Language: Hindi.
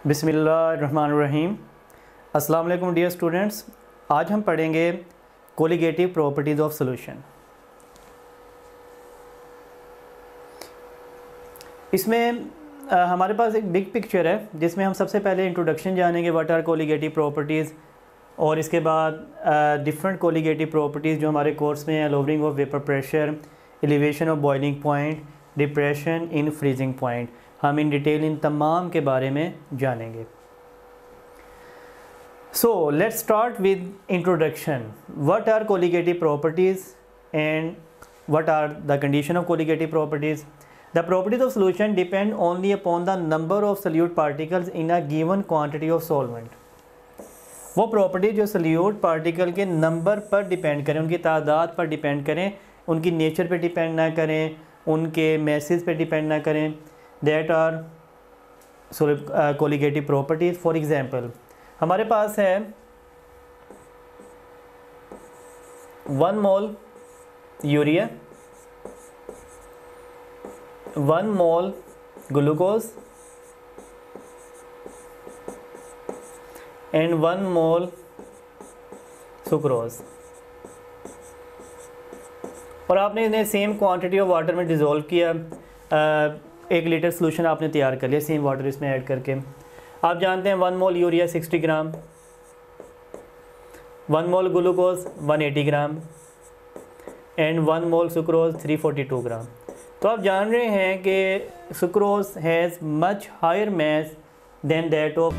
बिस्मिल्लाहिर्रहमानिर्रहीम। अस्सलाम वालेकुम डियर स्टूडेंट्स। आज हम पढ़ेंगे कोलिगेटिव प्रॉपर्टीज़ ऑफ सॉल्यूशन। इसमें हमारे पास एक बिग पिक्चर है जिसमें हम सबसे पहले इंट्रोडक्शन जानेंगे व्हाट आर कोलिगेटिव प्रॉपर्टीज़, और इसके बाद डिफरेंट कोलिगेटिव प्रॉपर्टीज़ जो हमारे कोर्स में है, lowering of vapour pressure, elevation of boiling point, depression in freezing point. हम इन डिटेल इन तमाम के बारे में जानेंगे। So let's start with introduction. What are colligative properties and what are the condition of colligative properties. The properties of solution depend only upon the number of solute particles in a given quantity of solvent। वो प्रॉपर्टी जो सोल्यूट पार्टिकल के नंबर पर डिपेंड करें, उनकी तादाद पर डिपेंड करें, उनकी नेचर पे डिपेंड ना करें, उनके मैसेज पे डिपेंड ना करें। That are colligative properties. For example हमारे पास है 1 mole urea, 1 mole glucose and 1 mole sucrose, और आपने इन्हें सेम क्वांटिटी ऑफ वाटर में डिज़ोल्व किया। 1 लीटर सोल्यूशन आपने तैयार कर लिया सेम वाटर इसमें ऐड करके। आप जानते हैं 1 mole urea 60 gram, 1 mole glucose 180 gram and 1 mole sucrose 342 gram. तो आप जान रहे हैं कि sucrose has much higher mass than that of